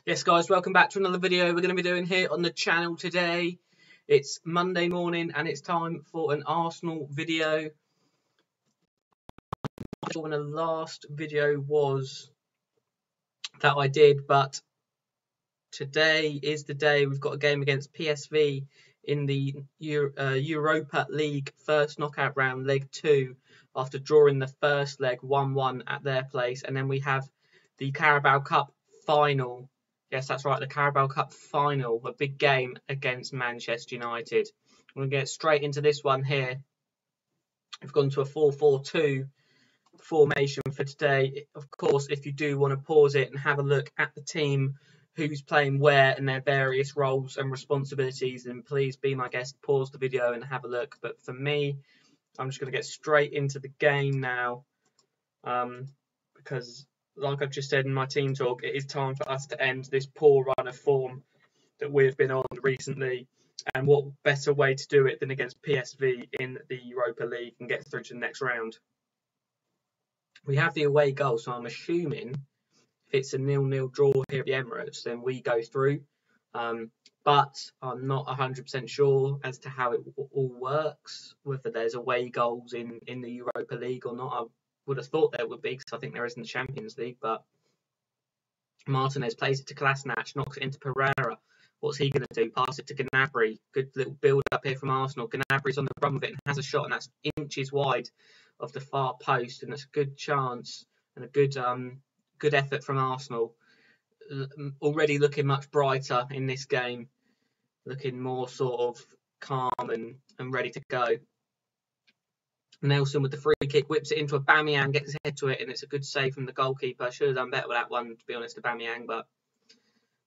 Yes guys, welcome back to another video we're going to be doing here on the channel today. It's Monday morning and it's time for an Arsenal video. When the last video was that I did, but today is the day. We've got a game against PSV in the Europa League first knockout round, leg 2, after drawing the first leg 1-1 at their place, and then we have the Carabao Cup final. Yes, that's right, the Carabao Cup final, a big game against Manchester United. I'm going to get straight into this one here. We've gone to a 4-4-2 formation for today. Of course, if you do want to pause it and have a look at the team, who's playing where and their various roles and responsibilities, then please be my guest, pause the video and have a look. But for me, I'm just going to get straight into the game now, because like I've just said in my team talk, it is time for us to end this poor run of form that we've been on recently. And what better way to do it than against PSV in the Europa League and get through to the next round. We have the away goal, so I'm assuming if it's a 0-0 draw here at the Emirates, then we go through. But I'm not 100% sure as to how it all works, whether there's away goals in the Europa League or not. I would have thought there would be, because I think there is in the Champions League. But Martinez plays it to Kolasinac, knocks it into Pereira. What's he going to do? Pass it to Gnabry. Good little build up here from Arsenal. Gnabry's on the run with it and has a shot, and that's inches wide of the far post, and that's a good chance and a good effort from Arsenal. Already looking much brighter in this game, looking more sort of calm and ready to go. Nelson with the free kick, whips it into Aubameyang, gets his head to it, and it's a good save from the goalkeeper. I should have done better with that one, to be honest, Aubameyang, but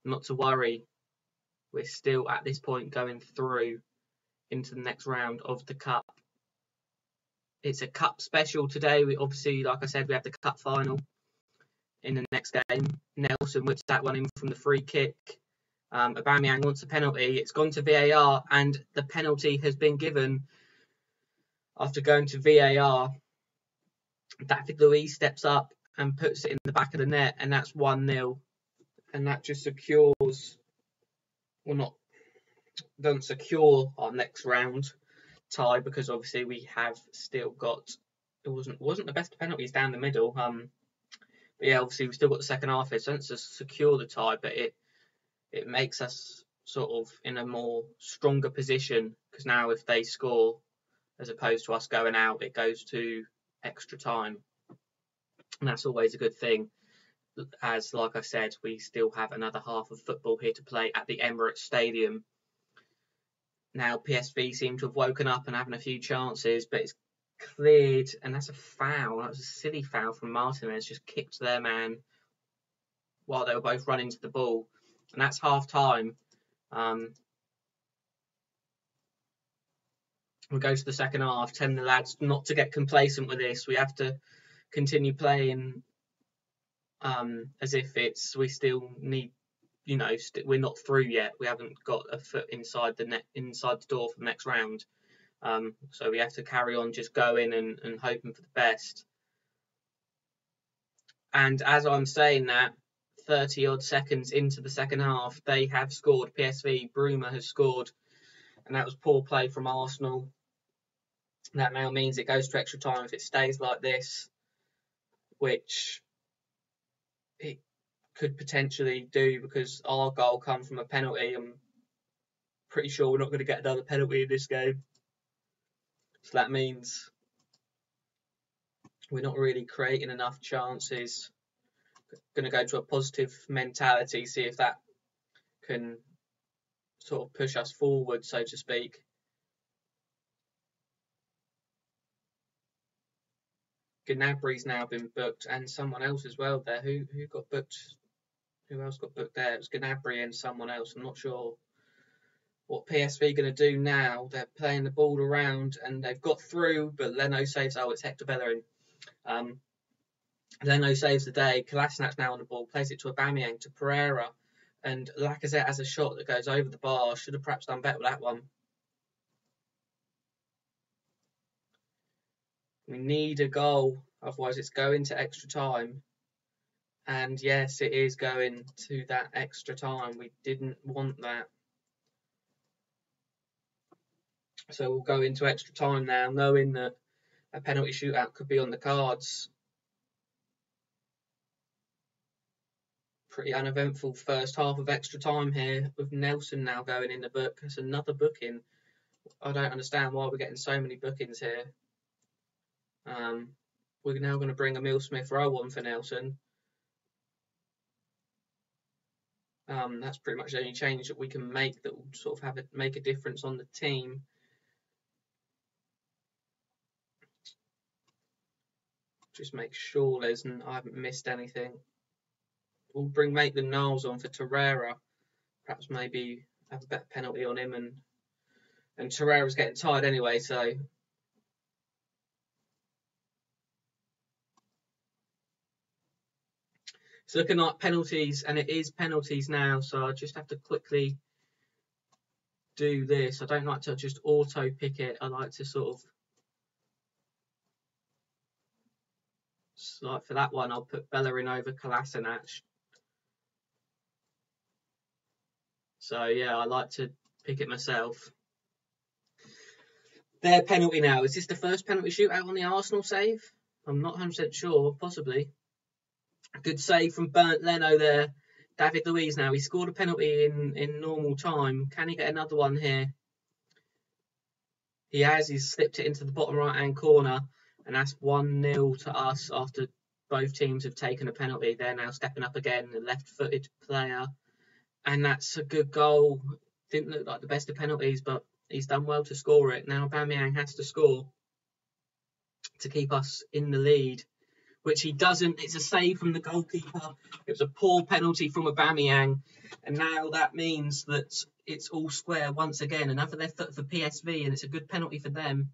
not to worry. We're still at this point going through into the next round of the Cup. It's a Cup special today. We obviously, like I said, we have the Cup final in the next game. Nelson whips that one in from the free kick. Aubameyang wants a penalty. It's gone to VAR, and the penalty has been given. After going to VAR, David Luiz steps up and puts it in the back of the net, and that's 1-0. And that just secures, well, doesn't secure our next round tie, because obviously we have still got, it wasn't the best penalties down the middle. But yeah, obviously we've still got the second half here, so it doesn't secure the tie, but it makes us sort of in a more stronger position, because now if they score, as opposed to us going out, it goes to extra time. And that's always a good thing, as like I said, we still have another half of football here to play at the Emirates Stadium. Now PSV seem to have woken up and having a few chances, but it's cleared, and that's a foul. That was a silly foul from Martinez, just kicked their man while they were both running to the ball. And that's half time. We'll go to the second half, telling the lads not to get complacent with this. We have to continue playing as if we still need, we're not through yet. We haven't got a foot inside the door for the next round. So we have to carry on just going and hoping for the best. And as I'm saying that, 30 odd seconds into the second half, they have scored. PSV, Bruma has scored, and that was poor play from Arsenal. That now means it goes to extra time if it stays like this, which it could potentially do, because our goal comes from a penalty. I'm pretty sure we're not going to get another penalty in this game. So that means we're not really creating enough chances. Going to go to a positive mentality, see if that can sort of push us forward, so to speak. Gnabry's now been booked, and someone else as well there. Who got booked? Who else got booked there? It was Gnabry and someone else. I'm not sure what PSV are going to do now. They're playing the ball around, and they've got through, but Leno saves. Oh, it's Hector Bellerin. Leno saves the day. Kolasinac now on the ball, plays it to Aubameyang, to Pereira, and Lacazette has a shot that goes over the bar. Should have perhaps done better with that one. We need a goal, otherwise it's going to extra time. And yes, it is going to that extra time. We didn't want that. So we'll go into extra time now, knowing that a penalty shootout could be on the cards. Pretty uneventful first half of extra time here, with Nelson now going in the book. That's another booking. I don't understand why we're getting so many bookings here. We're now going to bring Emile Smith-Rowe on for Nelson. That's pretty much the only change that we can make that will sort of make a difference on the team. Just make sure I haven't missed anything. We'll bring Maitland-Niles on for Torreira. Perhaps maybe have a better penalty on him, and Torreira's getting tired anyway, so it's looking like penalties, and it is penalties now, so I just have to quickly do this. I don't like to just auto pick it. I like to sort of, like for that one, I'll put Bellerin over Kolasinac. So yeah, I like to pick it myself. Their penalty now. Is this the first penalty shootout on the Arsenal save? I'm not 100% sure, possibly. Good save from Bernd Leno there. David Luiz now. He scored a penalty in normal time. Can he get another one here? He has. He's slipped it into the bottom right-hand corner. And that's 1-0 to us after both teams have taken a penalty. They're now stepping up again. The left-footed player. And that's a good goal. Didn't look like the best of penalties, but he's done well to score it. Now Aubameyang has to score to keep us in the lead, which he doesn't. It's a save from the goalkeeper. It was a poor penalty from Aubameyang. And now that means that it's all square once again. Another left foot for PSV, and it's a good penalty for them.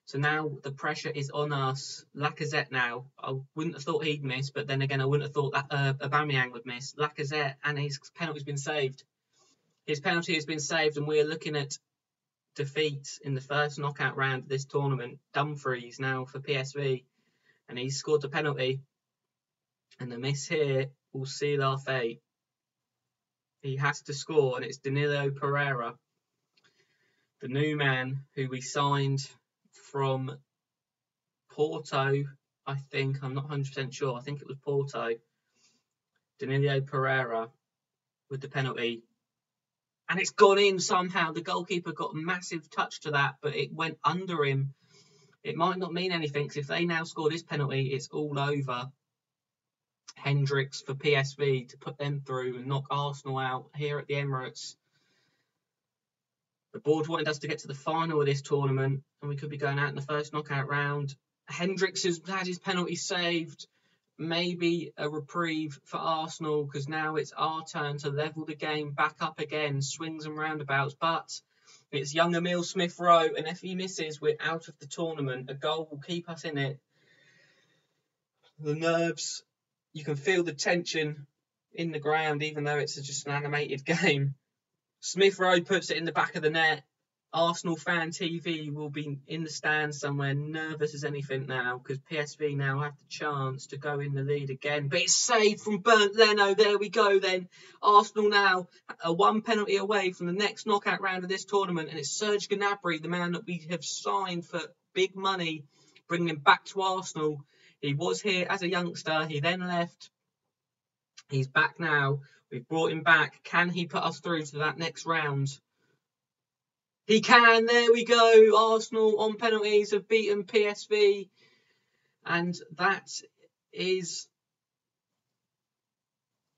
So now the pressure is on us. Lacazette now. I wouldn't have thought he'd miss, but then again, I wouldn't have thought that Aubameyang would miss. Lacazette, and his penalty's been saved. His penalty has been saved, and we're looking at defeat in the first knockout round of this tournament. Dumfries now for PSV, and he's scored the penalty. And the miss here will seal our fate. He has to score, and it's Danilo Pereira, the new man who we signed from Porto, I think. I'm not 100% sure. I think it was Porto. Danilo Pereira with the penalty. And it's gone in somehow. The goalkeeper got a massive touch to that, but it went under him. It might not mean anything, because if they now score this penalty, it's all over. Hendricks for PSV to put them through and knock Arsenal out here at the Emirates. The board wanted us to get to the final of this tournament, and we could be going out in the first knockout round. Hendricks has had his penalty saved. Maybe a reprieve for Arsenal, because now it's our turn to level the game back up again. Swings and roundabouts, but it's young Emile Smith-Rowe, and if he misses, we're out of the tournament. A goal will keep us in it. The nerves, you can feel the tension in the ground, even though it's just an animated game. Smith-Rowe puts it in the back of the net. Arsenal fan TV will be in the stands somewhere, nervous as anything now, because PSV now have the chance to go in the lead again. But it's saved from Bernd Leno. There we go then. Arsenal now are one penalty away from the next knockout round of this tournament, and it's Serge Gnabry, the man that we have signed for big money, bringing him back to Arsenal. He was here as a youngster. He then left. He's back now. We've brought him back. Can he put us through to that next round? He can. There we go. Arsenal on penalties have beaten PSV. And that is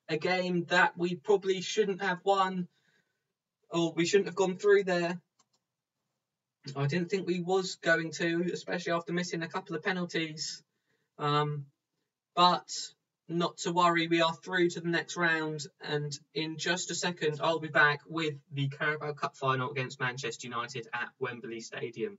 a game that we probably shouldn't have won, or we shouldn't have gone through there. I didn't think we was going to, especially after missing a couple of penalties. But not to worry, we are through to the next round, and in just a second I'll be back with the Carabao Cup final against Manchester United at Wembley Stadium.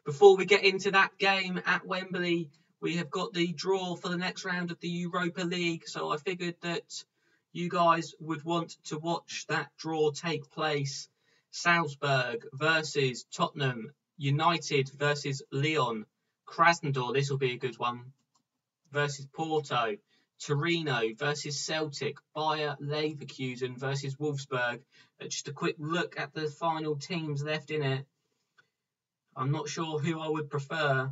Before we get into that game at Wembley, we have got the draw for the next round of the Europa League, so I figured that you guys would want to watch that draw take place. Salzburg versus Tottenham, United versus Lyon, Krasnodar, this will be a good one. versus Porto, Torino versus Celtic, Bayer Leverkusen versus Wolfsburg. Just a quick look at the final teams left in it. I'm not sure who I would prefer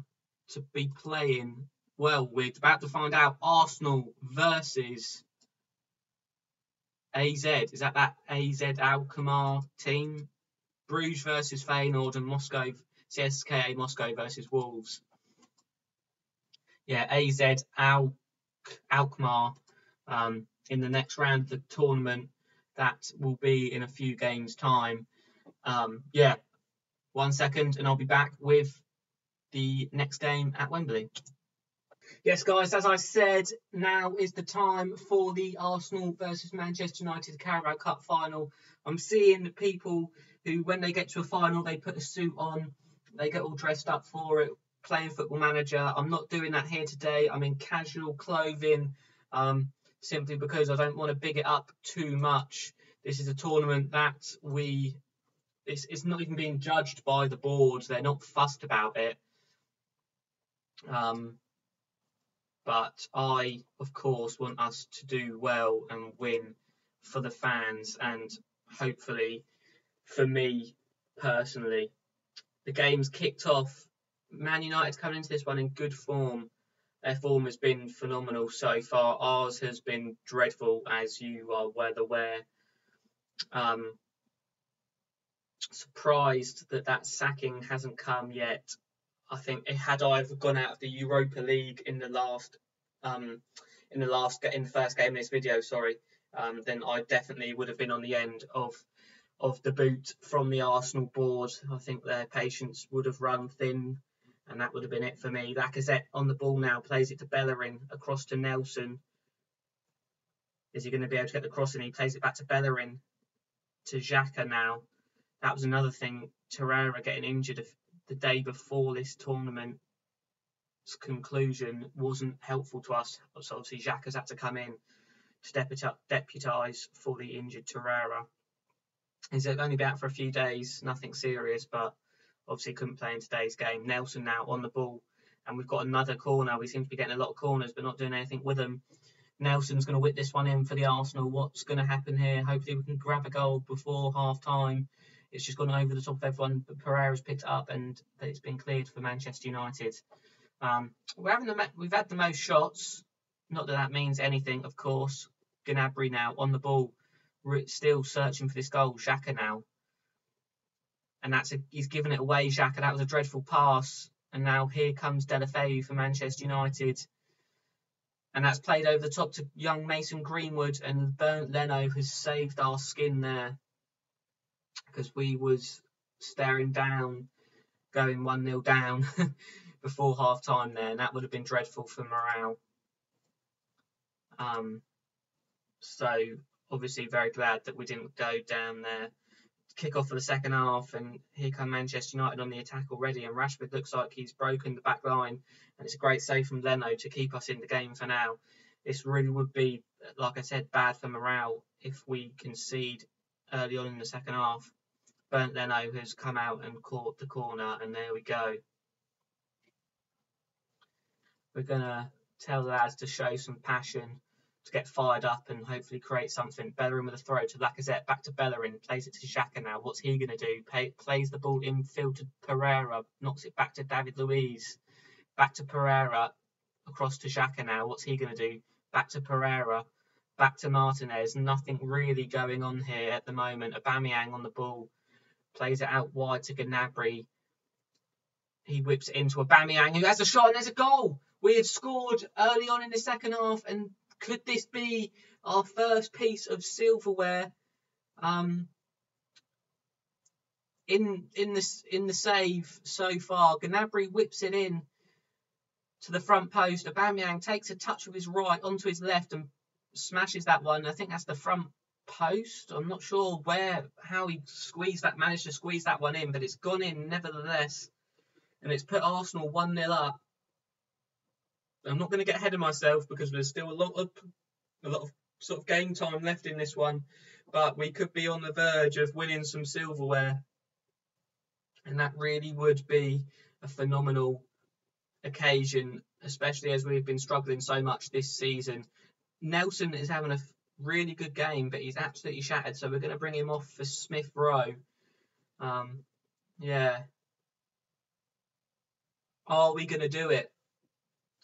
to be playing. Well, we're about to find out. Arsenal versus AZ. Is that AZ Alkmaar team? Bruges versus Feyenoord, and CSKA Moscow versus Wolves. Yeah, AZ Alkmaar in the next round of the tournament. That will be in a few games' time. Yeah, 1 second and I'll be back with the next game at Wembley. Yes, guys, as I said, now is the time for the Arsenal versus Manchester United Carabao Cup final. I'm seeing people who, when they get to a final, they put a suit on, they get all dressed up for it, playing Football Manager. I'm not doing that here today. I'm in casual clothing, simply because I don't want to big it up too much. This is a tournament that it's not even being judged by the board. They're not fussed about it. But I, of course, want us to do well and win for the fans and hopefully for me personally. The game's kicked off. Man United's coming into this one in good form. Their form has been phenomenal so far. Ours has been dreadful, as you are well aware. Surprised that sacking hasn't come yet. I think had I gone out of the Europa League in the first game of this video, then I definitely would have been on the end of the boot from the Arsenal board. I think their patience would have run thin, and that would have been it for me. Lacazette on the ball now, plays it to Bellerin, across to Nelson. Is he going to be able to get the cross in? He plays it back to Bellerin, to Xhaka now. That was another thing, Torreira getting injured the day before this tournament's conclusion wasn't helpful to us. So obviously Xhaka's had to come in to deputise for the injured Torreira. He's only been out for a few days, nothing serious, but obviously couldn't play in today's game. Nelson now on the ball, and we've got another corner. We seem to be getting a lot of corners, but not doing anything with them. Nelson's going to whip this one in for the Arsenal. What's going to happen here? Hopefully we can grab a goal before half-time. It's just gone over the top of everyone, but Pereira's picked it up and it's been cleared for Manchester United. We've had the most shots. Not that means anything, of course. Gnabry now on the ball, still searching for this goal. Xhaka now. And he's given it away, Xhaka. That was a dreadful pass. And now here comes Deulofeu for Manchester United. And that's played over the top to young Mason Greenwood, and Bernd Leno has saved our skin there, because we was staring down, going 1-0 down before half-time there, and that would have been dreadful for morale. So obviously very glad that we didn't go down there. Kick off for the second half, and here come Manchester United on the attack already, and Rashford looks like he's broken the back line, and it's a great save from Leno to keep us in the game for now. This really would be, like I said, bad for morale if we concede early on in the second half. Bernd Leno has come out and caught the corner, and there we go. We're going to tell the lads to show some passion, to get fired up and hopefully create something. Bellerin with a throw to Lacazette, back to Bellerin, plays it to Xhaka now. What's he going to do? Plays the ball infield to Pereira, knocks it back to David Luiz, back to Pereira, across to Xhaka now. What's he going to do? Back to Pereira, back to Martinez. Nothing really going on here at the moment. Aubameyang on the ball, plays it out wide to Gnabry. He whips it into Aubameyang, who has a shot, and there's a goal. We had scored early on in the second half, and could this be our first piece of silverware in the save so far? Gnabry whips it in to the front post. Aubameyang takes a touch with his right onto his left and smashes that one. I think that's the front post. I'm not sure how he managed to squeeze that one in, but it's gone in nevertheless, and it's put Arsenal 1-0 up. I'm not going to get ahead of myself because there's still a lot of sort of game time left in this one, but we could be on the verge of winning some silverware, and that really would be a phenomenal occasion especially as we've been struggling so much this season. Nelson is having a really good game, but he's absolutely shattered, so we're going to bring him off for Smith Rowe. Yeah. Are we going to do it?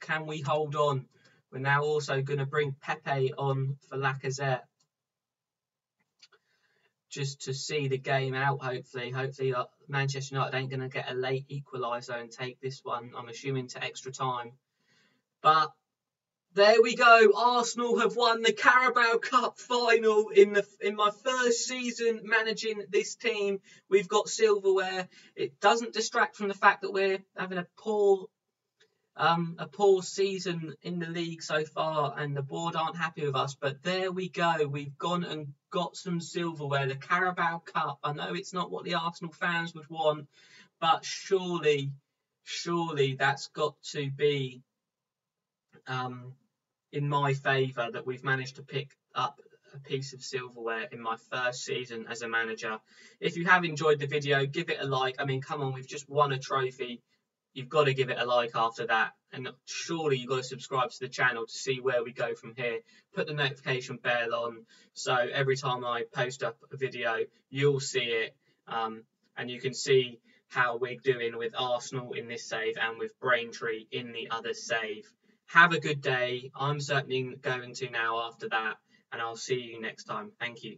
Can we hold on? We're now also going to bring Pepe on for Lacazette, just to see the game out, hopefully. Hopefully Manchester United ain't going to get a late equaliser and take this one, I'm assuming, to extra time. But there we go. Arsenal have won the Carabao Cup final in my first season managing this team. We've got silverware. It doesn't distract from the fact that we're having a poor season in the league so far, and the board aren't happy with us. But there we go. We've gone and got some silverware. The Carabao Cup. I know it's not what the Arsenal fans would want, but surely that's got to be in my favour that we've managed to pick up a piece of silverware in my first season as a manager. If you have enjoyed the video, give it a like. I mean, come on, we've just won a trophy. You've got to give it a like after that. And surely you've got to subscribe to the channel to see where we go from here. Put the notification bell on, so every time I post up a video, you'll see it. And you can see how we're doing with Arsenal in this save and with Braintree in the other save. Have a good day. I'm certainly going to now after that, and I'll see you next time. Thank you.